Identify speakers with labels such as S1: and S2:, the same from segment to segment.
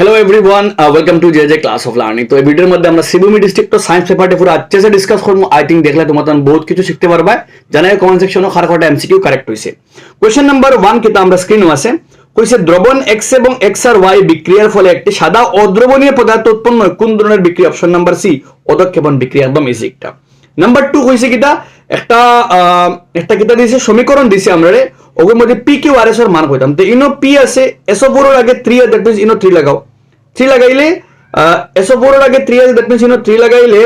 S1: Hello everyone, welcome to J class of learning. तो এই ভিডিওর মধ্যে আমরা সিবুমি ডিস্ট্রিক্ট সায়েন্স পেপারটা পুরো अच्छे से ডিসকাস করব। আই থিংক দেখলে তোমরা বহুত কিছু শিখতে পারবা। জানাই কমেন্ট সেকশনে কার কটা এমসিকিউ কারেক্ট হইছে। কোশ্চেন নাম্বার 1 কিতা আমরা স্ক্রিনে আছে কইছে দ্রবণ x এবং x আর y বিক্রিয়ার ফলে একটি সাদা অদ্রবণীয় পদার্থ উৎপন্ন হয়। কোন ধরনের বিক্রিয়া? অপশন নাম্বার সি, অদক্ষেপণ বিক্রিয়া। একদম ইজি একটা। নাম্বার 2 কইছে কিতা একটা কিতা দিছে সমীকরণ দিছে আমরারে ওগুলোর মধ্যে p q r s এর মান কইতাম। তো ইনো p আছে SO4 এর আগে 3 দ্যাট মিন্স ইনো 3 লাগাও। 3 লাগাইলে SO4 এর আগে 3 আছে দ্যাট মিন্স ইনো 3 লাগাইলে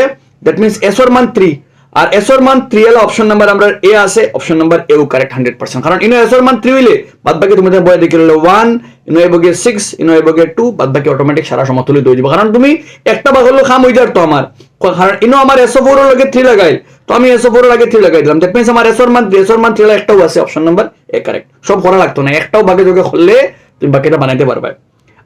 S1: দ্যাট মিন্স SO এর মান 3 আর SO এর মান 3 এর অপশন নাম্বার আমরা A আছে, অপশন নাম্বার A কারেক্ট 100%। কারণ ইনো SO এর মান 3 হইলে বাদ বাকি তোমাদের বয় দেখে হলো 1 ইনো এবগে 6 ইনো এবগে 2 বাদ বাকি অটোমেটিক সারা সমতুলিত হয়ে যাবে। কারণ তুমি একটা ভাগ হলো খাম হই যার তো আমার, কারণ ইনো আমার SO4 এর লগে 3 লাগাই তো আমি SO4 এর আগে 3 লাগাই দিলাম। দ্যাট মিন্স আমার SO এর মান 3 এর একটাও আছে, অপশন নাম্বার A কারেক্ট। সব করা লাগতো না, একটাও ভাগে যোগে করলে তুমি বাকিটা বানাইতে পারবে।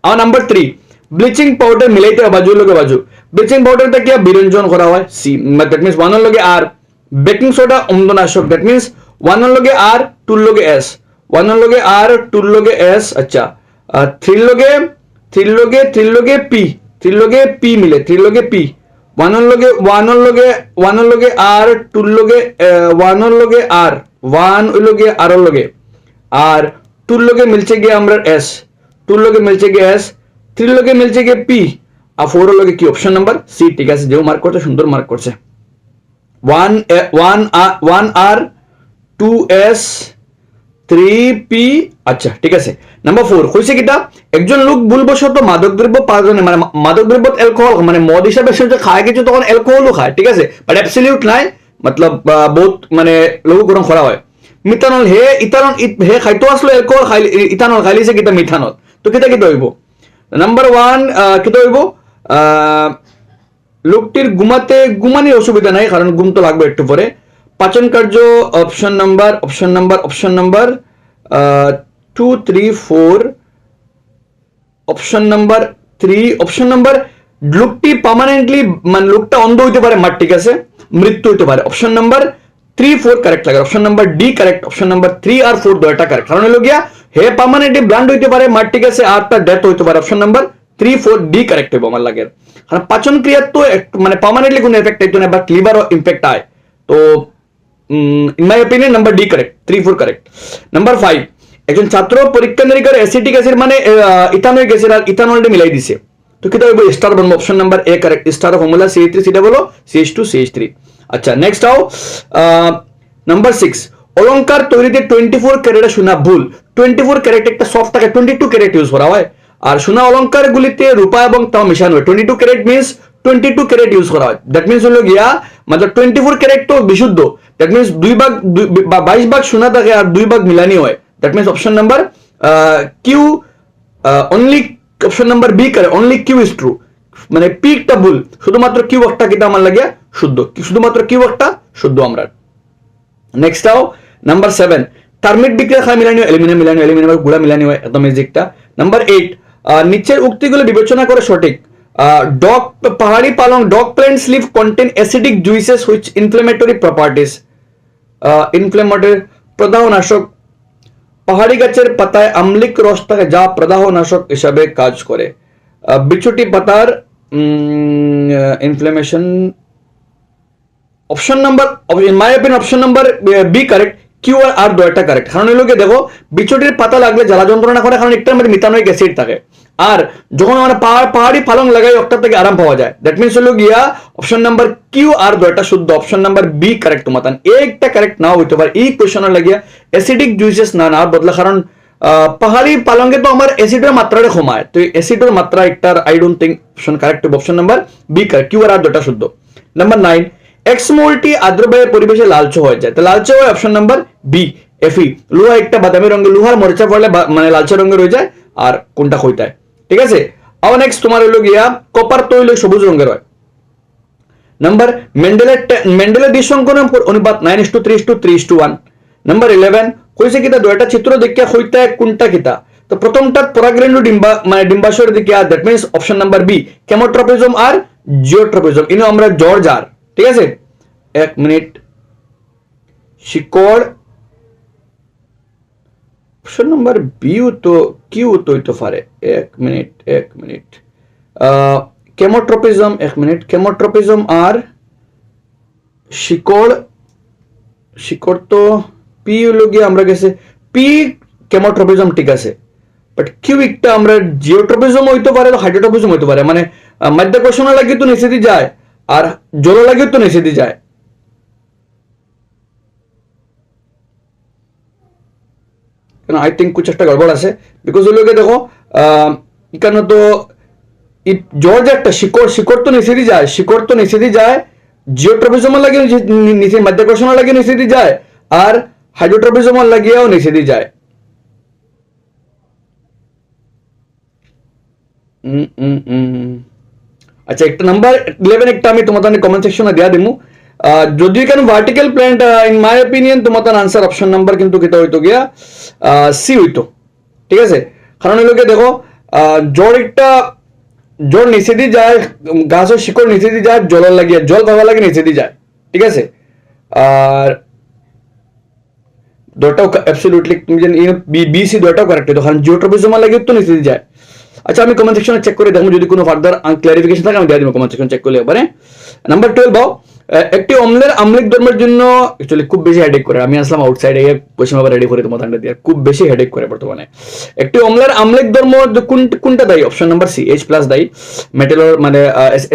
S1: আর নাম্বার 3 ব্লিচিং পাউডার মিলাইতে হবে বাজু লগে বাজু। ব্লিচিং পাউডারটা কি বিরঞ্জন করা হয় সি, দ্যাট মিন্স 1 এর লগে আর। বেকিং সোডা অম্লনাশক, দ্যাট মিন্স 1 এর লগে আর 2 এর লগে S, 1 এর লগে আর 2 এর লগে S। আচ্ছা 3 এর লগে P, 3 এর লগে P মিলে 3 এর লগে P। 1 এর লগে আর 2 এর লগে 1 এর লগে আর 1 এর লগে আর এর লগে আর 2 এর লগে মিলছে গিয়ে আমরা S, 2 এর লগে মিলছে গিয়ে S, 3 এর লগে মিলছে গিয়ে P আর 4 এর লগে কি? Option number C. ঠিক আছে, যেও মার্ক করতে সুন্দর মার্ক করছে। 1 আর 2S 3P। আচ্ছা ঠিক আছে। নাম্বার 4 কইছে কিটা একজন লোক ভুলবশত মাদকদ্রব্য পানে মানে মাদকদ্রব্য অ্যালকোহল মানে মদ হিসাবে সে খায় কিছু তখন অ্যালকোহলও খায়। ঠিক আছে, বাট অ্যাবসলিউট নাই, মতলব বহুত মানে লঘু গ্রহণ করা হয়। মিথানল হে খাইতো আসলো অ্যালকোহল খাই ইথানল খাইলিছে কিটা মিথানল। তো কিটা হইব? নাম্বার 1 কিটা হইব লোকটির ঘুমানির অসুবিধা নাই, কারণ ঘুম তো লাগবে একটু পরে। পাচন কার্য option number 2 3 4 option number 3 option number লোকটি পার্মানেন্টলি মানে লোকটা অন্ধ হইতে পারে মার, ঠিক আছে, মৃত্যু হইতে পারে। অপশন নাম্বার 3 4 কারেক্ট লাগে। Option number D correct. Option number 3 আর 4 দুইটা কারেক্ট। কারণ হলো গিয়া হে পার্মানেন্টলি ব্লান্ড হইতে পারে মার, ঠিক আছে, আর তার ডেথ হইতে পারে। অপশন নাম্বার 3 4 ডি কারেক্ট হইব আমার লাগে। কারণ পাচন ক্রিয়ার তো মানে পার্মানেন্টলি কোনো এফেক্ট হইতো না, বাট লিভারও ইমপ্যাক্ট আয়। তো in my opinion number D correct, 3 4 correct. Number 5 একজন ছাত্র পরীক্ষা নিরীক্ষার অ্যাসিটিক অ্যাসিড মানে ইথানোয়িক অ্যাসিড আর ইথানলটা মিলাই দিছে। তো কি হইব? স্টার বনবো। Option number A correct. Ester formula CH3 সেটা বলো CH2 CH3। আচ্ছা নেক্সট আও নাম্বার 6 অলংকার তৈরিতে 24 ক্যারেট সোনা ভুল। 24 ক্যারেট একটা সফট থাকে, 22 ক্যারেট ইউজ করা হয়। আর সোনা অলংকার গুলিতে রূপা এবং তাও মিশানো হয়। 22 ক্যারেট মিন্স 22 ক্যারেট ইউজ করা হয়। দ্যাট মিন্স হলো গিয়া মানে 24 ক্যারেট তো বিশুদ্ধ। দ্যাট মিন্স 22 ভাগ সোনা থাকে আর 2 ভাগ মিলানি হয়। That means option number Q only option number B করে অনলি কিউ ইজ ট্রু। মানে পিকটা ভুল, শুধুমাত্র কিউ একটা কিটা আমার লাগে শুদ্ধ, শুধুমাত্র কিউ একটা শুদ্ধ আমরা। নেক্সট আও নাম্বার 7 থার্মিট বিক্রিয়া খায় মিলানি হয়, অ্যালুমিনিয়াম গুড়া মিলানি হয়। একদম ইজিকটা। নাম্বার 8 নিচের উক্তিগুলো বিবেচনা করে সঠিক। ডগ পাহাড়ি পালং dock plants leave contain acidic juices which inflammatory properties. Inflammatory প্রদাহনাশক পাহাড়ি গাছের পাতায় আম্লিক রস থাকে যা প্রদাহনাশক হিসাবে কাজ করে। বিছুটি পাতার inflammation. Option number in my opinion option number B correct. Q আর আর দুইটা কারেক্ট। কারণ এগুলোকে দেখো বিছুটির পাতা লাগলে জ্বালা যন্ত্রণা করে, কারণ একটার মধ্যে মিথানোয়িক অ্যাসিড থাকে। আর যখন আমরা পাহাড়ি পালং লাগাই একটা থেকে আরাম পাওয়া যায়। দ্যাট মিন্স হলো গিয়া অপশন নাম্বার কিউ আর দুইটা শুদ্ধ। Option number B correct. তোমাতান একটা কারেক্ট নাও হইতে পারে। এই কোশ্চেনের লাগিয়া অ্যাসিডিক জুইসেস না বদলা, কারণ পাহাড়ি পালঙ্গে তো আমার অ্যাসিডের মাত্রাটা কমায়। তো অ্যাসিডের মাত্রা একটার I don't think option correct. Option number B correct. Q আর দুইটা শুদ্ধ। নাম্বার 9 এক্সমোলটি আর্দ্রবায়ুর পরিবেশে লালচে হয়ে যায়। তো লালচে হয় অপশন নাম্বার বি এফি। লোহা একটা বাদামি রঙের, লোহার মরিচা পড়লে মানে লালচে রঙের হয়ে যায়। আর কোনটা হইতায়, ঠিক আছে। আবার নেক্সট তোমার হইলো গিয়া কপার তৈল সবুজ রঙের হয়। নাম্বার মেন্ডেলের দ্বিসংকরণ অনুপাত 9:3:3:1। নাম্বার 11 কইছে কিতা দুইটা চিত্র দেখিয়া হইতা কোনটা কিতা। তো প্রথমটা পরাগরেণু মানে ডিম্বাশয়ের দিকে, আর that means option number B chemotropism আর জিওট্রপিজম। ইনো আমরা জর্জ আর, ঠিক আছে। 1 মিনিট শিকড় অপশন নাম্বার বি তো কিউ তো হইতে পারে, এক মিনিট কেমোট্রপিজম, এক মিনিট, কেমোট্রপিজম আর শিকড় তো পি হলো গিয়ে আমরা গেছে পি কেমোট্রপিজম ঠিক আছে, বাট কিউবিকটা আমরা জিওট্রপিজম হইতে পারে, হাইড্রোট্রপিজম হইতে পারে, মানে মাধ্যাকর্ষণ লাগে তো নিচে দিয়ে যায় আর জল লাগে তো নিচে দিয়ে যায়। আই থিঙ্ক কুछ একটা গড়বড় আছে, বিকজ ওই লোকে দেখো এখানে তো জ্বর যে একটা শিকড় তো নিচে দিয়ে যায়, জিওট্রপিজম লাগে নিচে, মাধ্যাকর্ষণ লাগে নিচে দিয়ে যায় আর হাইড্রোট্রপিজম লাগিয়েও নিচে দিয়ে যায়। আচ্ছা, একটা নাম্বার 11 একটা আমি তোমাদের কমেন্ট সেকশনে দেয়া দিমু, যদি এখানে vertical plant in my opinion তোমাদের আনসার অপশন নাম্বার কিন্তু কেটা হইতো গিয়া সি হইতো, ঠিক আছে। কারণ এগুলোকে দেখো জ্বর নিচে দিয়ে যায়, গাছের শিকড় নিচে দিয়ে যায়, জল পাওয়া লাগে নিচে দিয়ে যায়, ঠিক আছে। আর দুটাও অ্যাবসলিউটলি তুমি জানি বি সি দুটাও কারেক্ট হইতো, কারণ জিওট্রপিজম লাগে তো নিচে দিয়ে যায়। আচ্ছা, আমি কমেন্ট সেকশনে চেক করে দেখবো, যদি কোনো ফার্দার ক্লারিফিকেশন থাকে আমি দিয়ে দিব কমেন্ট সেকশন চেক করলে এবারে। নাম্বার 12 একটি অম্লের আম্লিক ধর্মের জন্য অ্যাকচুয়ালি খুব বেশি হেডেক করে, আমি আসলাম আউটসাইডে কোশ্চেন পেপার রেডি করে তোমার দিয়ে, খুব বেশি হেডেক করে বর্তমানে। একটি অম্লের আম্লিক ধর্ম কোনটা দায়ী? অপশন নাম্বার সি, H+ দায়ী, মেটালের মানে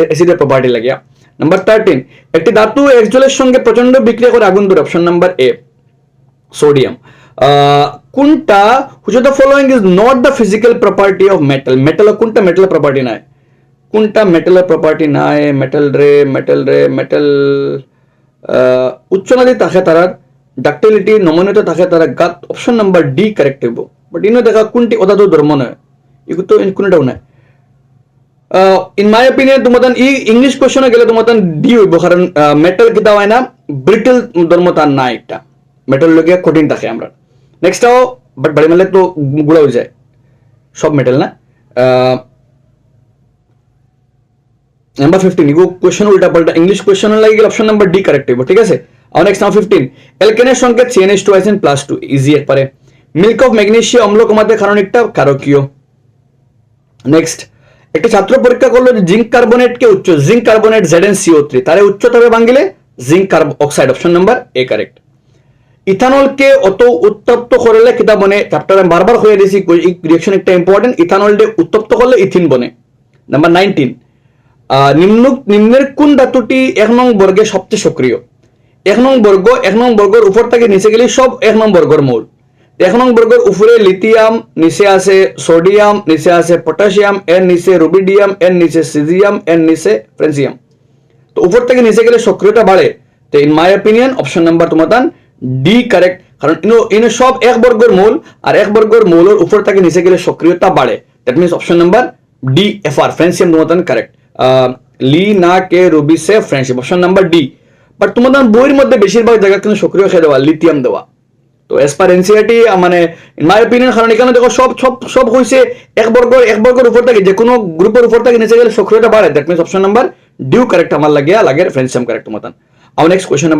S1: অ্যাসিডের প্রপার্টি লাগিয়া। নাম্বার 13 একটি ধাতু এক জলের সঙ্গে প্রচন্ড বিক্রিয়া করে আগুন ধরে, অপশন নাম্বার এ, সোডিয়াম। কোনটা which of the following is not the physical property of metal? Metal কোনটা মেটাল প্রপার্টি নাই? কোনটা মেটালের প্রপার্টি নাই? মেটাল উচ্চ নদী থাকে তার, ডাক্টিলিটি নমনীয়তা থাকে তার গাত, অপশন নাম্বার ডি কারেক্ট হইব। বাট ইনো দেখা কোনটি অধাতু ধর্ম নয়, এগুলো তো কোনটাও নাই। ইন মাই অপিনিয়ন তোমাদের ইংলিশ কোশ্চেনে গেলে তোমাদের ডি হইব, কারণ মেটাল কিতা হয় না, ব্রিটেল ধর্ম তার নাই, একটা মেটাল লোকে কঠিন থাকে আমরা। নেক্সটটাও বাট বাড়ি মারলে তো গুঁড়া হয়ে যায়, সব মেটাল না। নাম্বার 15 ইগো কোশ্চেন উল্টা পাল্টা ইংলিশ কোশ্চেন লাগি গেলে অপশন নাম্বার ডি কারেক্ট হইব, ঠিক আছে। আর নেক্সট নাম্বার 15 অ্যালকেনের সংকেত CnH2 ইজি একবারে। মিল্ক অফ ম্যাগনেসিয়াম অম্ল কমাতে কারণ একটা কারকীয়। নেক্সট একটা ছাত্র পরীক্ষা করলো যে জিঙ্ক কার্বনেটকে জিঙ্ক কার্বনেট ZnCO3 তারে উচ্চতরে ভাঙিলে zinc oxide, option number A correct. ইথানলকে অত উত্তপ্ত করলে কিতা বনে? চ্যাপ্টারে বারবার হয়ে দিয়েছি, রিঅ্যাকশন একটা ইম্পর্টেন্ট, ইথানলকে উত্তপ্ত করলে ইথিন বনে। নাম্বার 19 নিম্নের কোন ধাতুটি 1 নং বর্গে সবচেয়ে সক্রিয়? 1 নং বর্গের উপর থেকে নিচে গেলে সব 1 নং বর্গের মৌল। 1 নং বর্গের উপরে লিথিয়াম, নিচে আছে সোডিয়াম, নিচে আছে পটাশিয়াম, এর নিচে রুবিডিয়াম, এর নিচে সিজিয়াম, এর নিচে ফ্রেন্সিয়াম। তো উপর থেকে নিচে গেলে সক্রিয়তা বাড়ে, তো in my opinion option number তোমাদের ডি কারেক্ট, কারণ ইনো সব 1 বর্গের মৌল, আর 1 বর্গের মৌলের উপর থেকে নিচে গেলে সক্রিয়তা বাড়ে, that means option number D FR francium তোমাদের কারেক্ট। লি না কে রুবি সে friendship, option number D. But তোমাদের বইয়ের মধ্যে বেশিরভাগ জায়গা কিন্তু সক্রিয় খেয়ে দেওয়া, লিথিয়াম দেওয়া। তো এস পার এনসিআরটি মানে ইন মাই অপিনিয়ন, কারণ এখানে দেখো সব হয়েছে 1 বর্গের উপর থেকে, যে কোনো গ্রুপের উপর থেকে নিচে গেলে সক্রিয়তা বাড়ে, that means option number D correct আমার লাগে ফ্রেন্ডশিপ কারেক্ট তোমাদের। আর নেক্সট কোয়েশ্চন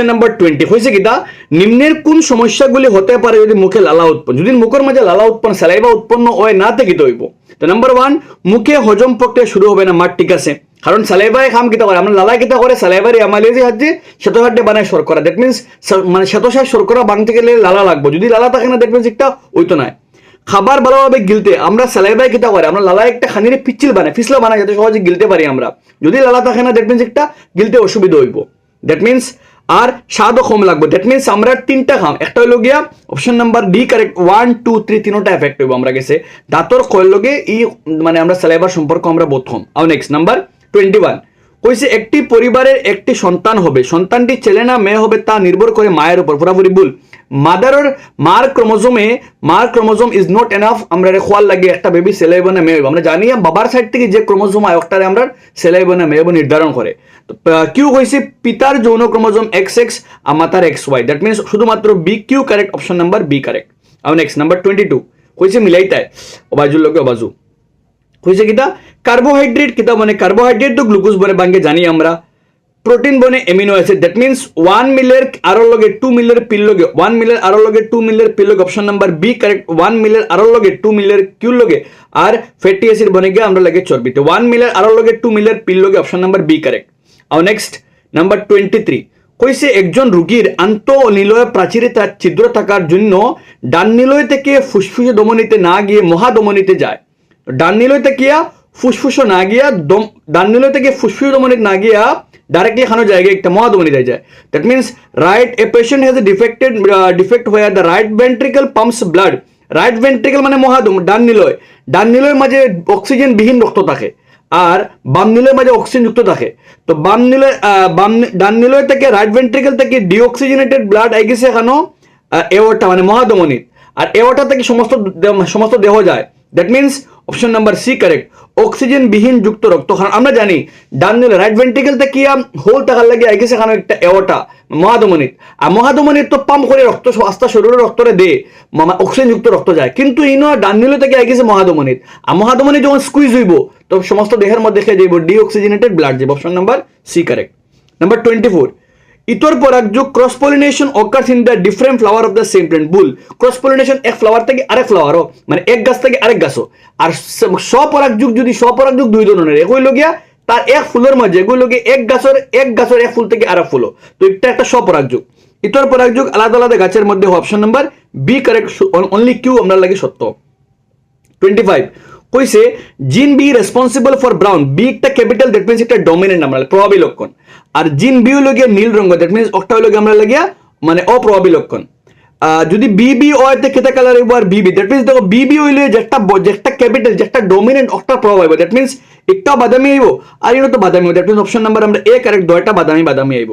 S1: নাম্বার 20 হয়েছে কিটা নিম্নের কোন সমস্যাগুলি হতে পারে যদি মুখে লালা উৎপন্ন, যদি মুখের মাঝে লালা উৎপন্ন স্যালাইভা উৎপন্ন হয় না থেকে হইব? তো নাম্বার 1 মুখে হজম প্রক্রিয়া শুরু হবে না, মাঠ ঠিক আছে, কারণ সালাইভায় কাম কিতা করে, আমরা লালা কিতা করে সালাইভার অ্যামাইলেজের সাহায্যে শ্বেতসারটা বানায় শর্করা, দ্যাট মিনস মানে শ্বেতসার শর্করা বানাতে গেলে লালা লাগবে, যদি লালা থাকে না দ্যাট মিনস একটা ওইতো নাই। খাবার ভালোভাবে গিলতে আমরা সালাইভায় কিতা করে, আমরা লালা একটা খানির পিচ্ছিল বানাই, ফিসলা বানাই যাতে সহজে গিলতে পারি আমরা, যদি লালা থাকে না দ্যাট মিনস একটা গিলতে অসুবিধা হইব, দ্যাট মিনস আর স্বাদও কম লাগবে, দ্যাট মিনস আমরা 3টা খাম, একটা হইল গিয়া অপশন নাম্বার ডি কারেক্ট, 1 2 3 তিনটা এফেক্ট হইব আমরা গেছে দাঁতর কয়ের লগে মানে আমরা সালাইভার সম্পর্ক আমরা বোধ কম। আর নেক্সট নাম্বার 21 কইছে একটি পরিবারের একটি সন্তান হবে, সন্তানটি ছেলে না মেয়ে হবে তা নির্ভর করে মায়ের উপর, পুরাপুরি ভুল। মার ক্রোমোজোম ইজ নট এনাফ, আমরা খোয়াল লাগে একটা বেবি ছেলে হইব না মেয়ে হইব, আমরা জানি বাবার সাইড থেকে যে ক্রোমোজোম হয় ওটারে আমরা ছেলে হইব না মেয়ে হইব নির্ধারণ করে। তো কিউ হয়েছে পিতার যৌন ক্রোমোজোম XX আর মাতার XY, দ্যাট মিনস শুধুমাত্র B Q correct, option number B correct. আর নেক্সট নাম্বার 22 কইছে মিলাইতায় অবাজুর লগে অবাজু হয়েছে কিতা কার্বোহাইড্রেট কিতা মানে কার্বোহাইড্রেট তো গ্লুকোজ বনে বাঙ্গে জানি আমরা, protein bone amino acid. That means 1 miller arrow loge 2 miller pill loge 1 miller arrow loge 2 miller pill loge option number B correct. 1 miller arrow loge 2 miller Q loge R fatty acid bone গিয়ে আমরা লাগে চর্বিতে 1 miller arrow loge 2 miller pill loge option number B correct. আর next number 23 কইছে একজন রোগীর আন্তঃনিলয় প্রাচীরে তার ছিদ্র থাকার জন্য ডান নিলয় থেকে ফুসফুসে ধমনীতে না গিয়ে মহাধমনীতে যায়। ডান নিলয় থেকে ফুসফুসে না গিয়া ডান নিলয় থেকে ফুসফুস ধমনীতে না গিয়া directly খানো জায়গায় একটা মহাধমনী যায়। That means right a patient has a defect where the right ventricle pumps blood. Right ventricle মানে মহাধমনী, ডান নিলয় মাঝে অক্সিজেন বিহীন রক্ত থাকে আর বাম নিলয় মাঝে অক্সিজেন যুক্ত থাকে। তো ডান নিলয় থেকে রাইট ভেন্ট্রিকল থেকে ডিঅক্সিজেনেটেড ব্লাড আই গেছে এখানো এওর্টা মানে মহাধমনী আর এওর্টা থেকে সমস্ত দেহ যায়। That means option number C correct, oxygen বিহীন যুক্ত রক্ত। কারণ আমরা জানি ডান নিলয় রাইট ভেন্ট্রিকল থেকে হোল টাকার লাগে আই গেছে এখানে একটা এওর্টা মহাধমনী আর মহাধমনী তো পাম্প করে রক্ত আস্তা শরীরের রক্তরে দে অক্সিজেন যুক্ত রক্ত যায়, কিন্তু ইনো ডান নিলয় থেকে আই গেছে মহাধমনী আর মহাধমনী যখন স্কুইজ হইব তো সমস্ত দেহের মধ্যে খেয়ে যাইব ডিঅক্সিজেনেটেড ব্লাড যাবে। Option number C correct. Number 24 ইতর পরাগযোগ cross pollination occurs in the different flower of the same plant. ভুল, ক্রস পলিনেশন এক ফ্লাওয়ার থেকে আরেক ফ্লাওয়ারও মানে এক গাছ থেকে আরেক গাছও। আর স্বপরাগযোগ যদি স্বপরাগযোগ দুই ধরনের, এক হইল গিয়া তার এক ফুলের মাঝে এগুলো গিয়ে এক গাছের এক ফুল থেকে আরেক ফুল, তো এটা একটা স্বপরাগযোগ। ইতর পরাগযোগ আলাদা আলাদা গাছের মধ্যে option number B correct, only Q আমরা লাগে সত্য। 25 কইছে gene B responsible for brown, B একটা ক্যাপিটাল দ্যাট মিন্স একটা ডমিনেন্ট আমরা প্রভাবী লক্ষণ, আর জিন বি হলো গিয়া নীল রঙ দ্যাট মিন্স একটা হলো গিয়া আমরা লাগিয়া মানে অপ্রভাবী লক্ষণ। যদি বিবি ওতে খেতে কালার হইব আর বিবি দ্যাট মিন্স দেখো বিবি হইলে যেটা ক্যাপিটাল যেটা ডমিনেন্ট একটা প্রভাব হইব দ্যাট মিন্স একটা বাদামি আইব আর ইনো তো বাদামি হইব দ্যাট মিন্স অপশন নাম্বার আমরা এ কারেক্ট, দুইটা বাদামি আইব।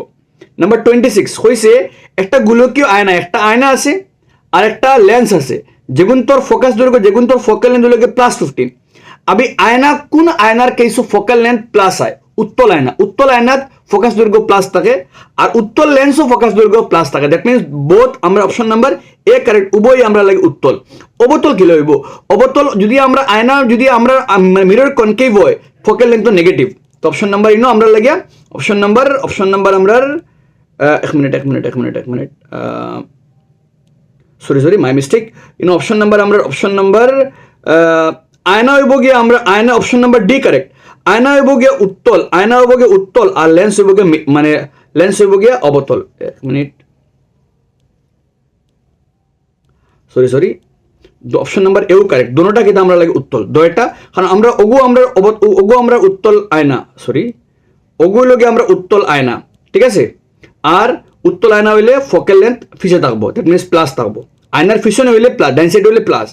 S1: নাম্বার 26 কইছে একটা গোলকীয় আয়না, একটা আয়না আছে আর একটা লেন্স আছে, যেগুন তোর ফোকাস দৈর্ঘ্য যেগুন তোর ফোকাল লেন্থ হলো +15। আবি আয়না কোন আয়নার কেসু ফোকাল লেন্থ প্লাস হয়? উত্তল আয়না, উত্তল আয়নাত ফোকাস দৈর্ঘ্য প্লাস থাকে আর উত্তল লেন্সও ফোকাস দৈর্ঘ্য প্লাস থাকে। দ্যাট মিন্স বোথ আমরা অপশন নাম্বার এ কারেক্ট, উভয় আমরা লাগে উত্তল। অবতল কি লইব? অবতল যদি আমরা আয়না যদি আমরা মিরর কনকেভ হয় ফোকাল লেন্থ নেগেটিভ, তো অপশন নাম্বার ইনো আমরা লাগে অপশন নাম্বার আমরা এক মিনিট সরি মাই মিস্টেক। ইনো অপশন নাম্বার আয়না হইব গিয়ে আমরা আয়না অপশন নাম্বার ডি কারেক্ট, আয়না হইব গিয়ে উত্তল আর লেন্স হইব গিয়ে মানে লেন্স হইব গিয়ে অবতল। এক মিনিট সরি অপশন নাম্বার এও কারেক্ট, দুটোটা কিন্তু আমরা লাগে উত্তল দুইটা, কারণ আমরা ওগো আমরা উত্তল আয়না ওগো লগে আমরা উত্তল আয়না, ঠিক আছে। আর উত্তল আয়না হইলে ফোকাল লেন্থ ফিসে থাকবো দ্যাট মিনস প্লাস থাকবো, আয়নার ফিশনে হইলে প্লাস, ডাইন সাইড হইলে প্লাস।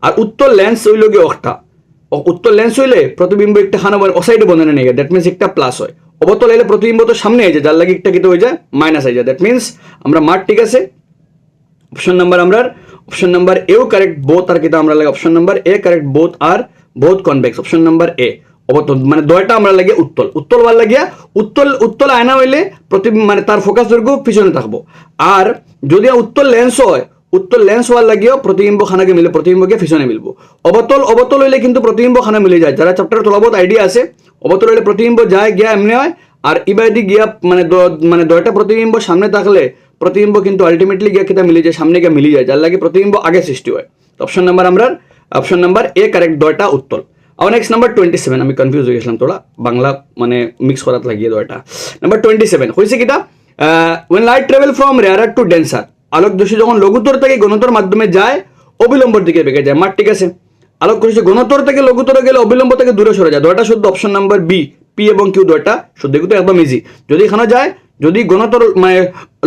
S1: আর উত্তল লেন্স হইল গিয়ে একটা উত্তল লেন্স হইলে প্রতিবিম্ব একটা খানা অসাইডে বন্ধনে নেই দ্যাট মিনস একটা প্লাস হয়। অবতল হইলে প্রতিবিম্ব তো সামনে হয়ে যায়, যার লাগে একটা কিন্তু হয়ে যায় মাইনাস হয়ে যায়, দ্যাট মিনস আমরা মার ঠিক আছে। অপশন নাম্বার এও কারেক্ট, বোথ আর কিন্তু আমরা লাগে option number A correct, both আর both convex. Option number A অবতল মানে দুইটা আমরা লাগে উত্তল বার লাগিয়া উত্তল আয়না হইলে মানে তার ফোকাস দৈর্ঘ্য পিছনে থাকবো। আর যদি উত্তল লেন্স হয় উত্তল লেন্স হওয়ার লাগিয়েও প্রতিবিম্ব খানাকে মিলে প্রতিবিম্বকে পিছনে মিলবো। অবতল হইলে কিন্তু প্রতিবিম্ব খানা মিলে যায়, যারা চ্যাপ্টার তোলাবত আইডিয়া আছে। অবতল হইলে প্রতিবিম্ব যায় গিয়া এমনি হয়, আর ইবাদি গিয়া মানে দুইটা প্রতিবিম্ব সামনে থাকলে প্রতিবিম্ব কিন্তু আলটিমেটলি গিয়া কিতা মিলে যায়, সামনে গিয়া মিলে যায়, যার লাগে প্রতিবিম্ব আগে সৃষ্টি হয়। অপশন নাম্বার এ কারেক্ট, দুইটা উত্তল। আর নেক্সট নাম্বার 27 আমি কনফিউজ হয়ে গেছিলাম তোরা বাংলা মানে মিক্স করাত লাগিয়ে দুইটা। নাম্বার 27 হয়েছে কিটা when light travel from rarer to denser, আলোক রশ্মি যখন লঘুতর থেকে ঘনতর মাধ্যমে যায় অবিলম্বর দিকে বেগে যায়, মার ঠিক আছে। আলোক রশ্মি ঘনতর থেকে লঘুতর গেলে অবিলম্ব থেকে দূরে সরে যায়, দুইটা শুদ্ধ। অপশন নাম্বার বি পি এবং কিউ দুইটা শুদ্ধ, কিন্তু একদম ইজি। যদি এখানে যায় যদি ঘনতর মানে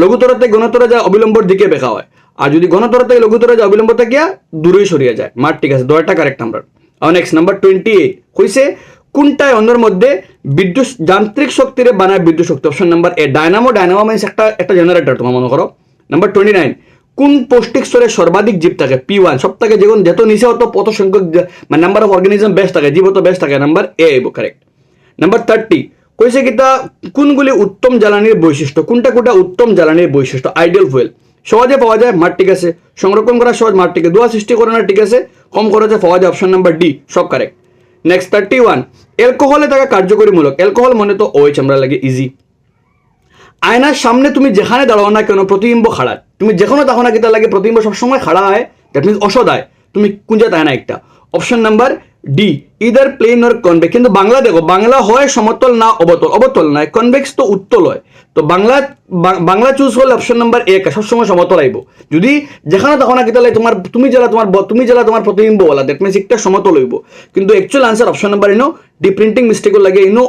S1: লঘুতর থেকে ঘনতরে যায় অবিলম্বর দিকে বেঁকা হয়, আর যদি ঘনতর থেকে লঘুতরে যায় অবিলম্ব থেকে দূরে সরিয়ে যায়, মার ঠিক আছে, দুইটা কারেক্ট আমরা। আর নেক্সট নাম্বার 28 কইছে কোনটায় অন্যের মধ্যে বিদ্যুৎ যান্ত্রিক শক্তিরে বানায় বিদ্যুৎ শক্তি? Option number A dynamo means একটা জেনারেটর তোমার মনে করো। নাম্বার 29 কোন পৌষ্টিক স্তরে সর্বাধিক জীব থাকে? P1 সব থেকে যত নিচে হতো কত সংখ্যক মানে নাম্বার অফ অর্গানিজম বেস্ট থাকে, জীব তো বেস্ট থাকে, নাম্বার এ কারেক্ট। নাম্বার 30 কইছে কিতা কোনগুলি উত্তম জ্বালানির বৈশিষ্ট্য? কোনটা উত্তম জ্বালানির বৈশিষ্ট্য? আইডিয়াল ফুয়েল, সহজে পাওয়া যায়, মার ঠিক আছে। সংরক্ষণ করা সহজ, মার ঠিক আছে। ধোঁয়া সৃষ্টি করে না, ঠিক আছে। কম খরচে পাওয়া যায়, অপশন নাম্বার ডি সব কারেক্ট। নেক্সট 31 অ্যালকোহলে থাকা কার্যকরী মূলক, অ্যালকোহল মনে তো ওএইচ আমরা লাগে ইজি। আয়নার সামনে তুমি যেখানে দাঁড়াও না কেন প্রতিবিম্ব খাড়া, তুমি যেখানে দেখো না কিতা লাগে প্রতিবিম্ব সবসময় খাড়া হয়, দ্যাট মিনস অসদ হয়, তুমি কুঞ্জা তাই না একটা। Option number D either plane or convex. কিন্তু বাংলা দেখো, বাংলা হয় সমতল না অবতল, অবতল নয়, কনভেক্স তো উত্তল হয়। তো বাংলা চুজ করলে অপশন নাম্বার এ সবসময় সমতল আইব। যদি যেখানে দেখো না কিতা লাগে তুমি জেলা তোমার প্রতিবিম্ব বলা, দ্যাট মিনস একটা সমতল হইব। কিন্তু অ্যাকচুয়াল আনসার অপশন নাম্বার ইনো ডি, প্রিন্টিং মিস্টেক লাগে ইনো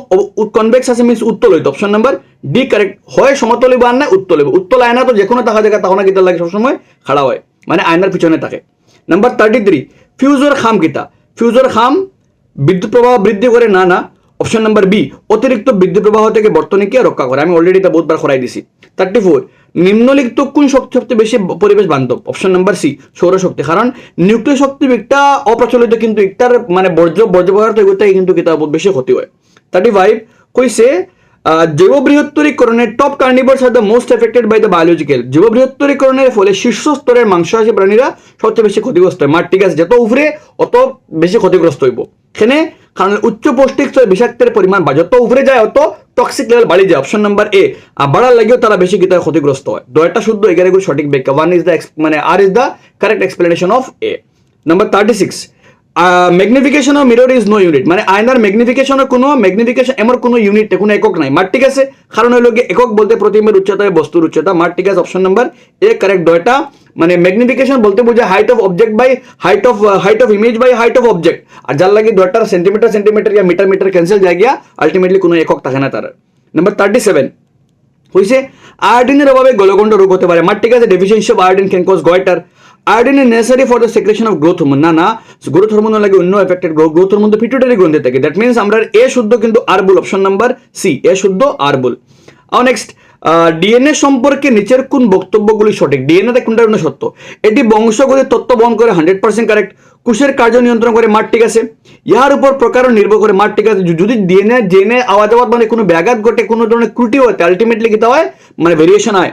S1: কনভেক্স আছে মিনস উত্তল হইতো। অপশন নাম্বার ডি কারেক্ট, হয় সমতল হইব আর না উত্তল হইব। উত্তল আয়না তো যে কোনো দেখা জায়গা তখন কিতা লাগে সবসময় খাড়া হয়, মানে আয়নার পিছনে থাকে। নাম্বার 33 ফিউজর খাম কিতা? ফিউজর খাম বিদ্যুৎ প্রবাহ বৃদ্ধি করে না না। অপশন নাম্বার বি অতিরিক্ত বিদ্যুৎ প্রবাহ থেকে বর্তনীকে রক্ষা করে, আমি অলরেডি এটা বহুতবার করাই দিছি। 34 নিম্নলিখিত কোন শক্তি সবচেয়ে বেশি পরিবেশ বান্ধব? অপশন নাম্বার সি সৌরশক্তি, কারণ নিউক্লিয় শক্তি একটা অপ্রচলিত কিন্তু একটার মানে বর্জ্য পদার্থ এগুলো থেকে কিন্তু কিতা বহুত বেশি ক্ষতি হয়। 35 কইছে জৈব বৃহত্তরীকরণের top carnivores are the most affected by the biological. জৈব বৃহত্তরীকরণের ফলে শীর্ষ স্তরের মাংসাশী প্রাণীরা সবচেয়ে বেশি ক্ষতিগ্রস্ত হয়। ঠিক আছে, যত উপরে অত বেশি ক্ষতিগ্রস্ত হইব। এখানে কারণ উচ্চ পৌষ্টিক বিষাক্তের পরিমাণ বা যত উপরে যায় অত টক্সিক লেভেল বাড়ি যায়। অপশন নাম্বার এ, আর বাড়ার লাগেও তারা বেশি কিতা ক্ষতিগ্রস্ত হয়। দয়টা শুদ্ধ, এগারোগুলো সঠিক ব্যাখ্যা। ওয়ান ইজ দ্য মানে R is the correct explanation of A. Number 36 magnification of mirror is no unit, মানে আয়নার ম্যাগনিফিকেশনের কোনো ম্যাগনিফিকেশন এমন কোনো ইউনিট কোনো একক নাই। ঠিক আছে, কারণ হইল একক বলতে প্রতিবিম্বের উচ্চতা বস্তুর উচ্চতা। ঠিক আছে, অপশন নাম্বার এ কারেক্ট। দয়টা মানে ম্যাগনিফিকেশন বলতে বোঝায় height of object by height of image by height of object, আর যার লাগে দয়টার সেন্টিমিটার ইয়া মিটার ক্যান্সেল যায় গিয়া আলটিমেটলি কোনো একক থাকে না তার। নাম্বার 37 হইছে আয়োডিনের অভাবে গলগণ্ড রোগ হতে পারে। ঠিক আছে, deficiency of iodine can cause goitre. Iodine is necessary for the secretion of growth hormone, না না, গ্রোথ হরমোন লাগে অন্য এফেক্টেড গ্রোথ হরমোন তো পিটুইটারি গ্রন্থি থাকে। দ্যাট মিনস আমরা এ শুদ্ধ কিন্তু আর ভুল। অপশন নাম্বার সি এ শুদ্ধ আর ভুল। নেক্সট ডিএনএ সম্পর্কে নিচের কোন বক্তব্যগুলি সঠিক? ডিএনএ কোনটা সত্য? এটি বংশগতির তত্ত্ব বহন করে, 100% কারেক্ট। কোষের কার্য নিয়ন্ত্রণ করে, ঠিক আছে। ইহার উপর প্রকার নির্ভর করে, ঠিক আছে। যদি ডিএনএ আওয়াজ মানে কোনো ব্যাঘাত ঘটে, কোনো ধরনের ত্রুটি হতে আলটিমেটলি কিতা হয়, মানে ভেরিয়েশন হয়।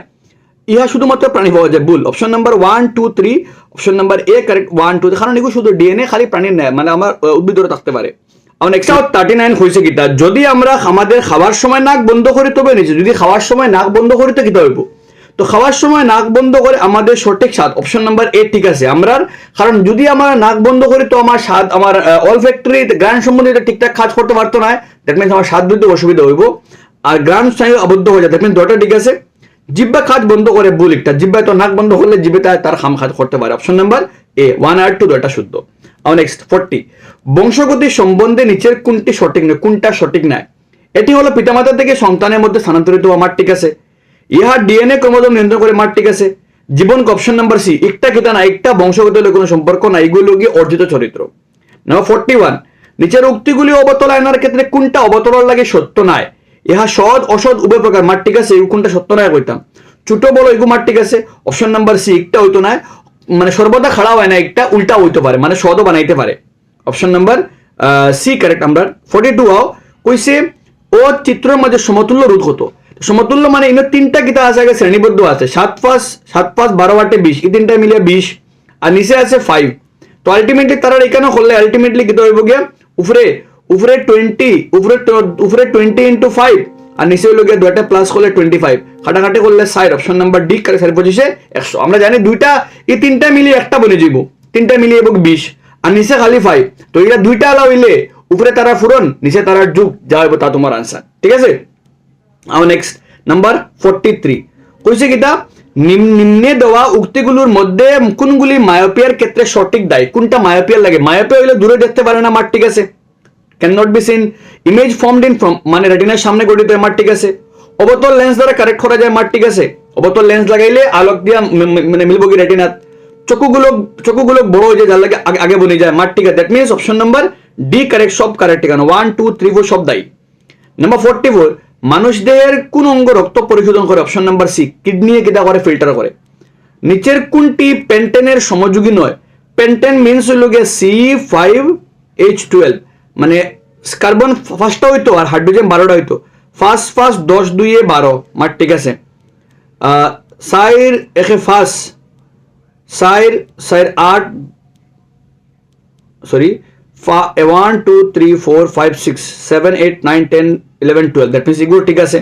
S1: ইহা শুধুমাত্র প্রাণী পাওয়া যায়, ভুল। Option number 1 2 3, option number A correct 1 2, কারণ এগুলো শুধু ডিএনএ খালি প্রাণীর নেয়, মানে আমার উদ্ভিদরে থাকতে পারে। নেক্সট 39 হয়েছে কিতা? যদি আমরা আমাদের খাওয়ার সময় নাক বন্ধ করি তবে নিচে, যদি খাওয়ার সময় নাক বন্ধ করি তো কিতা হইব? তো খাওয়ার সময় নাক বন্ধ করে আমাদের সঠিক স্বাদ, অপশন নাম্বার এ ঠিক আছে আমরা, কারণ যদি আমরা নাক বন্ধ করি তো আমার স্বাদ, আমার অলফ্যাক্টরি গ্রান সম্বন্ধিত ঠিকঠাক কাজ করতে পারতো না, দ্যাট মিনস আমার স্বাদ দিতে অসুবিধা হইব, আর গ্রান স্নায়ু আবদ্ধ হয়ে যায়, দ্যাট মিনস দুটো ঠিক আছে। জিব্বা কাজ বন্ধ করে, ভুল একটা। জিব্বায় তো নাক বন্ধ করলে জিব্বাটা তার খাম কাজ করতে পারে। অপশন নাম্বার এ 1 আর 2 দুটো শুদ্ধ। নেক্সট 40 বংশগতি সম্বন্ধে নিচের কোনটি সঠিক নয়? কোনটা সঠিক নয়? এটি হলো পিতামাতা থেকে সন্তানের মধ্যে স্থানান্তরিত হওয়া, ঠিক আছে। ইহা ডিএনএ ক্রোমোজোম নিয়ন্ত্রণ করে, ঠিক আছে। জীবন অপশন নাম্বার সি একটা কিতা না, একটা বংশগত হলে কোনো সম্পর্ক না, এগুলো গিয়ে অর্জিত চরিত্র। নাম্বার 41 নিচের উক্তিগুলি অবতল আয়নার ক্ষেত্রে কোনটা অবতলার লাগে সত্য নয়? ইহা সৎ অসৎ উভয় প্রকার, ঠিক আছে। এই কোনটা সত্য নয় কইতাম, ছোট বড় এগু, ঠিক আছে। অপশন নাম্বার সি একটা হইতো না, মানে সর্বদা খাড়া হয় না, একটা উল্টা হইতে পারে, মানে সদও বানাইতে পারে। অপশন নাম্বার সি কারেক্ট আমরা। 42 কইছে ও চিত্রের মাঝে সমতুল্য রোধ হতো। সমতুল্য মানে ইনো তিনটা কিতা আছে, আগে শ্রেণীবদ্ধ আছে, 7 5 12 8 20, এই তিনটা মিলিয়ে 20, আর নিচে আছে 5। তো আলটিমেটলি তারা এখানে করলে আলটিমেটলি কিতা হইব গিয়া উপরে 20 ইন্টু 5, আর নিচে হইল গিয়ে দুইটা প্লাস করলে 25, কাটাকাটি করলে 60। Option number D correct, 25 100। আমরা জানি দুইটা এই তিনটা মিলিয়ে একটা বনে যাইব, তিনটা মিলিয়ে 20, আর নিচে খালি 5। তো এটা দুইটা আলা হইলে উপরে তারা ফুরন, নিচে তারা যুগ, যা হইব তা তোমার আনসার, ঠিক আছে। নেক্সট নাম্বার 43 কইছে কিটা নিম্নে দেওয়া উক্তিগুলোর মধ্যে কোনগুলি মায়োপিয়ার ক্ষেত্রে সঠিক দায়ী? কোনটা মায়োপিয়ার লাগে? মায়োপিয়া হইলে দূরে দেখতে পারে না, ঠিক আছে। Can not be seen, image formed in from মানে রেটিনার সামনে গঠিত, ঠিক আছে। অবতল লেন্স দ্বারা কারেক্ট করা যায়, ঠিক আছে। অবতল লেন্স লাগাইলে আলোক দিয়া মানে মিলব কি রেটিনাত। চকুগুলো বড় হয়ে যায়, যার লাগে আগে বনে যায়, ঠিক আছে। That means option number D correct, সব কারেক্ট। এখানে 1 2 3 4 সব দায়ী। নাম্বার 44 মানুষ দেহের কোন অঙ্গ রক্ত পরিশোধন করে? অপশন নাম্বার সি কিডনি কিটা করে, ফিল্টার করে। নিচের কোনটি পেন্টেনের সমযোগী নয়? পেন্টেন মিনস হইল গিয়ে C5H12, মানে কার্বন 5টা হইতো আর হাইড্রোজেন 12টা হইতো। ফার্স্ট 10 2 12, ঠিক আছে। সাইর একে first Sair 8 sorry 1 2 3 4 5 6 7 8 9 10 11 12, that means এগুলো ঠিক আছে।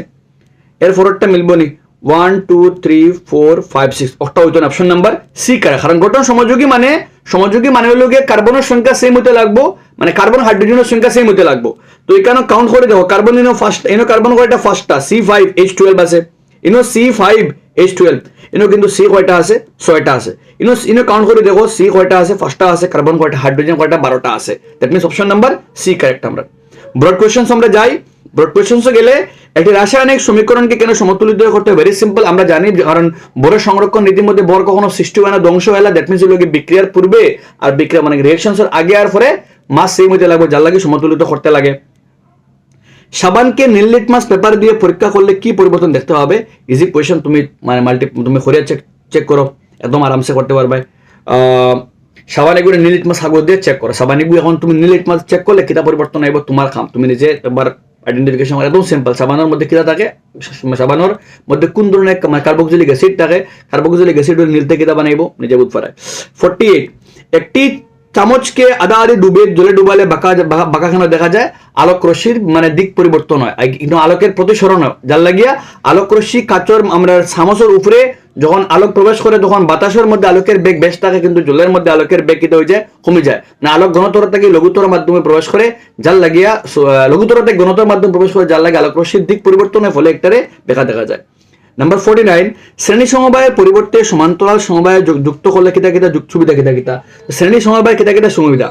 S1: এর ফরটা মিলবো নি 1 2 3 4 5 6 ওটা হইতো না অপশন নাম্বার সি কারে কারণ গঠন সমযোগী মানে হলো গিয়ে কার্বনের সংখ্যা সেম হতে লাগবো মানে কার্বন হাইড্রোজেনের সংখ্যা সেম হতে লাগবো তো এখানে কাউন্ট করে দেখো কার্বন ইনো ফার্স্ট ইনো কার্বন কয়টা ফার্স্টটা C5H12 আছে ইনো C5H12 ইনো কিন্তু সি কয়টা আছে 6টা আছে ইনো কাউন্ট করে দেখো সি কয়টা আছে ফার্স্টটা আছে কার্বন কয়টা হাইড্রোজেন কয়টা 12টা আছে that means option number C correct আমরা ব্রড কোশ্চেনস আমরা যাই ব্রড কোশ্চেনস গেলে একটি রাসায়নিক সমীকরণকে কেন সমতুলিত করতে হবে ভেরি সিম্পল আমরা জানি কারণ বড় সংরক্ষণ নীতির মধ্যে বর কখনো সৃষ্টি হয় না ধ্বংস হয় না দ্যাট মিন্স হলো বিক্রিয়ার পূর্বে আর বিক্রিয়া মানে রিঅ্যাকশনস এর আগে আর পরে মাস সেম হতে লাগবে যার লাগে সমতুলিত করতে লাগে সাবানকে নীল লিটমাস পেপার দিয়ে পরীক্ষা করলে কি পরিবর্তন দেখতে হবে ইজি কোয়েশ্চন তুমি মানে তুমি খরিয়া চেক করো একদম আরামসে করতে পারবে সাবান এগুলো নীল লিটমাস কাগজ দিয়ে চেক করো সাবান এগুলো এখন তুমি নীল লিটমাস চেক করলে কিতা পরিবর্তন আইব তোমার কাম তুমি নিজে একবার আইডেন্টিফিকেশন একদম সিম্পল সাবানের মধ্যে কিতা থাকে সাবানের মধ্যে কোন ধরনের কার্বক্সিলিক অ্যাসিড থাকে কার্বক্সিলিক অ্যাসিড নীলতে কিতা বানাইব নিজে বুঝতে পারে 48 একটি চামচকে আধা আধি ডুবে জলে ডুবালে বাঁকাখানা দেখা যায় আলোক রশ্মির মানে দিক পরিবর্তন হয় কিন্তু আলোকের প্রতিসরণ হয় যার লাগিয়া আলোক রশ্মি কাচর আমরা চামচের উপরে যখন আলোক প্রবেশ করে তখন বাতাসের মধ্যে আলোকের বেগ বেশ থাকে কিন্তু জলের মধ্যে আলোকের বেগ কিতা হয়ে যায় কমে যায় না আলোক ঘনত্ব থেকে লঘুতর মাধ্যমে প্রবেশ করে যার লাগিয়া লঘুতর থেকে ঘনত্বের মাধ্যমে প্রবেশ করে যার লাগে আলোক রশ্মির দিক পরিবর্তনের ফলে একটারে বেকা দেখা যায় নাম্বার 49 শ্রেণী সমবায়ের পরিবর্তে সমান্তরাল সমবায় যুক্ত করলে কিতা কিতা সুবিধা কিতা শ্রেণী সমবায় কিতা সুবিধা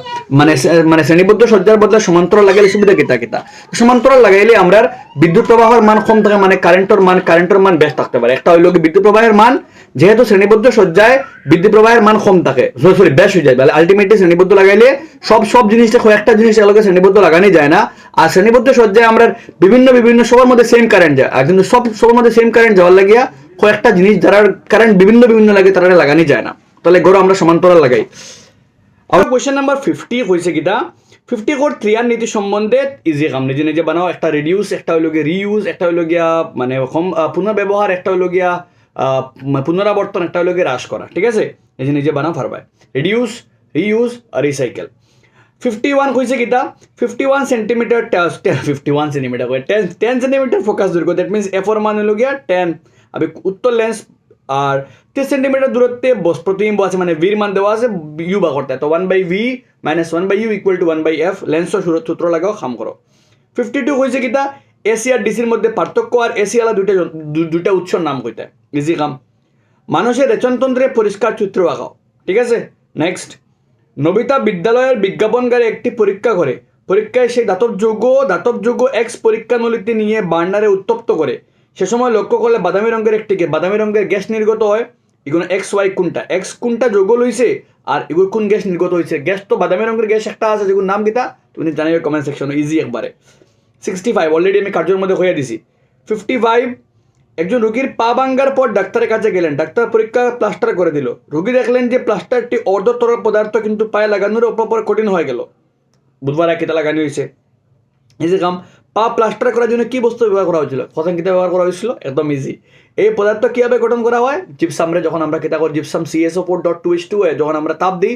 S1: মানে শ্রেণীবদ্ধ সজ্জার বদলে সমান্তরাল লাগাইলে সুবিধা কিতা সমান্তরাল লাগাইলে আমরা বিদ্যুৎ প্রবাহের মান কম থাকে মানে কারেন্টের মান বেশ থাকতে পারে একটা হইল বিদ্যুৎ প্রবাহের মান যেহেতু শ্রেণীবদ্ধ সজ্জায় বিদ্যুৎ প্রবাহের মান কম থাকে সরি বেশ হয়ে যায় তাহলে আলটিমেটলি শ্রেণীবদ্ধ লাগাইলে সব জিনিসটা কয়েকটা জিনিস এলাকা শ্রেণীবদ্ধ লাগানো যায় না আর শ্রেণীবদ্ধ সজ্জায় আমরা বিভিন্ন সবার মধ্যে সেম কারেন্ট যায় আর কিন্তু সবার মধ্যে সেম কারেন্ট যাওয়ার লাগিয়া কয়েকটা জিনিস যারা কারেন্ট বিভিন্ন লাগে তারা লাগানো যায় না তাহলে গরু আমরা সমান্তরাল লাগাই আর কোয়েশ্চেন নাম্বার 50 হয়েছে কিটা 50 কোড ক্রিয়ার নীতি সম্বন্ধে ইজি কাম নিজে বানাও একটা রিডিউস একটা হইল গিয়া রিইউজ একটা হইল গিয়া মানে পুনর্ব্যবহার একটা হইল গিয়া পুনরাবর্তন একটা হইল গিয়া হ্রাস করা ঠিক আছে নিজে বানাও পারবাই রিডিউস রিইউজ আর রিসাইকেল 51 হয়েছে কিটা 51 সেন্টিমিটার 51 সেন্টিমিটার 10 সেন্টিমিটার ফোকাস দৈর্ঘ্য দ্যাট মিন্স এফ এর মান হলো গিয়া 10 আবে উত্তর লেন্স আর 30 সেন্টিমিটার দূরত্বে প্রতিবিম্ব আছে মানে ভির মান দেওয়া আছে ইউ বা করতে তো 1/v - 1/u = 1/f লেন্সের সূত্র লাগাও কাম করো 52 হয়েছে কিটা এসি আর ডিসির মধ্যে পার্থক্য আর এসি আলা দুইটা উৎসর নাম কইতে ইজি কাম মানুষের রেচনতন্ত্রে পরিষ্কার চিত্র আঁকাও ঠিক আছে নেক্সট নবিতা বিদ্যালয়ের বিজ্ঞাপনকারী একটি পরীক্ষা করে পরীক্ষায় সেই ধাতব যৌগ এক্স পরীক্ষা নলিতে নিয়ে বার্নারে উত্তপ্ত করে সে সময় লক্ষ্য করলে বাদামি রঙের গ্যাস নির্গত হয় এগুলো এক্স ওয়াই কোনটা যৌগ লইছে আর এগুলো কোন গ্যাস নির্গত হয়েছে গ্যাস তো বাদামি রঙের গ্যাস একটা আছে যেগুলোর নাম কিতা তুমি জানাবে কমেন্ট সেকশনে ইজি একবারে 65 অলরেডি আমি কার্যের মধ্যে হয়ে দিছি 55 একজন রোগীর পা ভাঙ্গার পর ডাক্তারের কাছে গেলেন ডাক্তার পরীক্ষা প্লাস্টার করে দিল রোগী দেখলেন যে প্লাস্টারটি অর্ধতরল পদার্থ কিন্তু পায়ে লাগানোর অপর কঠিন হয়ে গেল বুধবার কিতা লাগানো হয়েছে এই যে কাম পা প্লাস্টার করার জন্য কি বস্তু ব্যবহার করা হয়েছিল প্রথম কিতা ব্যবহার করা হয়েছিল একদম ইজি এই পদার্থ কিভাবে গঠন করা হয় জিপসামরে যখন আমরা কিতা করি জিপসাম CSO4.2H2 যখন আমরা তাপ দিই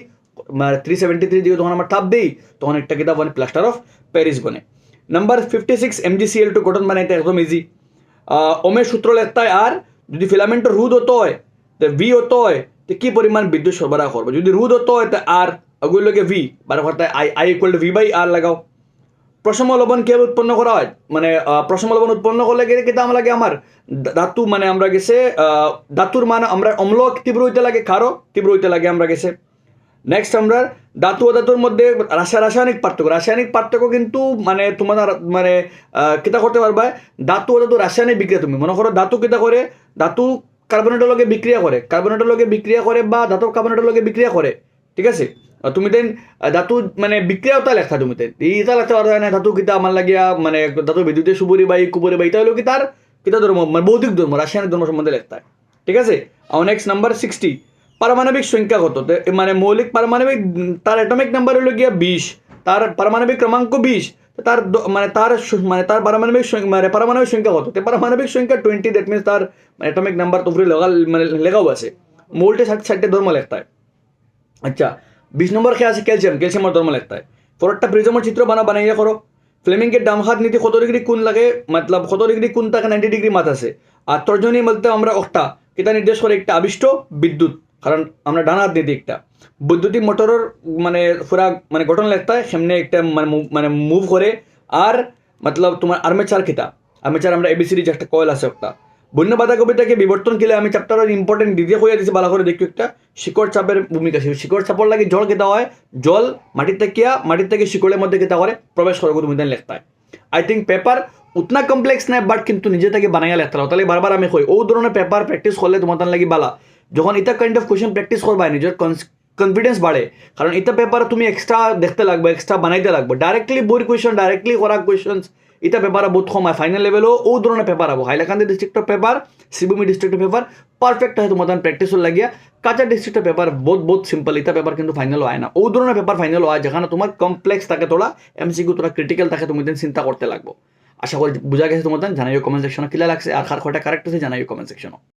S1: 373 দিয়ে যখন আমরা তাপ দিই তখন একটা কিতা বনে প্লাস্টার অফ প্যারিস বনে নাম্বার 56 MgCl2 গঠন বানাইতে একদম ইজি ওমের সূত্র লেখতে হয় আর যদি ফিলামেন্টের রোধ হতো হয় তো ভি হতো হয় তো কি পরিমাণ বিদ্যুৎ সরবরাহ করবে যদি রোধ হতো হয় তো আর ওগুলোকে ভি বার করতে I = V/R লাগাও প্রশম লবণ কিভাবে উৎপন্ন করা হয় মানে প্রশম লবণ উৎপন্ন করলে কিন্তু আমরা লাগে আমার ধাতু মানে আমরা গেছে ধাতুর মান আমরা অম্ল তীব্র হইতে লাগে ক্ষারও তীব্র হইতে লাগে আমরা গেছে নেক্সট আমরা ধাতু ও ধাতুর মধ্যে রাসায়নিক পার্থক্য কিন্তু মানে তোমার মানে কিতা করতে পারবা ধাতু ও ধাতু রাসায়নিক বিক্রিয়া তুমি মনে করো ধাতু কিতা করে ধাতু কার্বনেটের লগে বিক্রিয়া করে বা ধাতু কার্বনেটের লগে বিক্রিয়া করে ঠিক আছে তুমি দেন ধাতু মানে বিক্রিয়াটা লেখা তুমি দেন এইটা লেখতে পারবে না ধাতু কিতা আমার লাগিয়া মানে ধাতু বিদ্যুতে সুবরি বাই কুবরি বাই এটা হলো কি তার কিতা ধর্ম মানে বৌদ্ধিক ধর্ম রাসায়নিক ধর্ম সম্বন্ধে লেখতে ঠিক আছে আর নেক্সট নাম্বার 60 পারমাণবিক সংখ্যা কত মানে মৌলিক পারমাণবিক তার অ্যাটমিক নাম্বার হলো গিয়া 20 তার পারমাণবিক ক্রমাঙ্ক 20 তার তার পারমাণবিক সংখ্যা কত পারমাণবিক সংখ্যা 20 দ্যাট মিন্স তার অ্যাটমিক নাম্বার তো উপরে লেখাও আছে মোল্টে 60 ধর্ম লেখতে আচ্ছা 20 নম্বর খেয়ে আছে ক্যালসিয়ামের ধর্ম লেখতে পরেরটা প্রিজমের চিত্র বানাইয়া করো ফ্লেমিংকে ডাম হাত নীতি কত ডিগ্রি কোণ লাগে মতলব কত ডিগ্রি কোণ থাকে 90 ডিগ্রি মাত আছে আর তর্জনী বলতে আমরা একটা এটা নির্দেশ করে একটা আবিষ্ট বিদ্যুৎ কারণ আমরা ডান হাত নীতি একটা বৈদ্যুতিক মোটরের মানে পুরা মানে গঠন লেখতা সেমনে একটা মানে মুভ করে আর মতলব তোমার আর্মেচার কিতা আর্মেচার আমরা এবিসিডি যে একটা কয়েল আছে একটা বন্য বাঁধাকপিটাকে বিবর্তন কেলে আমি চ্যাপ্টারের ইম্পর্টেন্ট দিতে হয়ে দিয়েছি ভালো করে দেখি একটা শিকড় চাপের ভূমিকা শিকড় চাপর লাগে জল কেতা হয় জল মাটির থেকে শিকড়ের মধ্যে কেতা করে প্রবেশ করে তুমি লেখতা হয় আই থিঙ্ক পেপার উতনা কমপ্লেক্স নাই বাট কিন্তু নিজে থেকে বানাইয়া লেখতা তাহলে বারবার আমি কই ও ধরনের পেপার প্র্যাকটিস করলে তোমার লাগি বালা যখন এটা কাইন্ড অফ কোয়েশ্চন প্র্যাকটিস করবা নিজের কনফিডেন্স বাড়ে কারণ এটা পেপার তুমি এক্সট্রা দেখতে লাগবে এক্সট্রা বানাইতে লাগবে ডাইরেক্টলি বইয়ের কোয়েশ্চন ডাইরেক্টলি করা কোয়েশ্চন এটা পেপার বহুত কম হয় ফাইনাল লেভেলও ও ধরনের পেপার হবো হাইলাকান্দি ডিস্ট্রিক্টের পেপার শিবভূমি ডিস্ট্রিক্টের পেপার পারফেক্ট হয় তোমার প্র্যাকটিসও লাগিয়া কাঁচা ডিস্ট্রিক্টের পেপার বহুত সিম্পল এটা পেপার কিন্তু ফাইনাল হয় না ও ধরনের পেপার ফাইনাল হয় যেখানে তোমার কমপ্লেক্স থাকে তোলা এমসিকিউ তোরা ক্রিটিক্যাল থাকে তুমি চিন্তা করতে লাগবো আশা করি বোঝা গেছে তোমার জানাইও কমেন্ট সেকশনে কিলা লাগছে আর কার কটা কারেক্ট আছে জানাইও কমেন্ট সেকশনে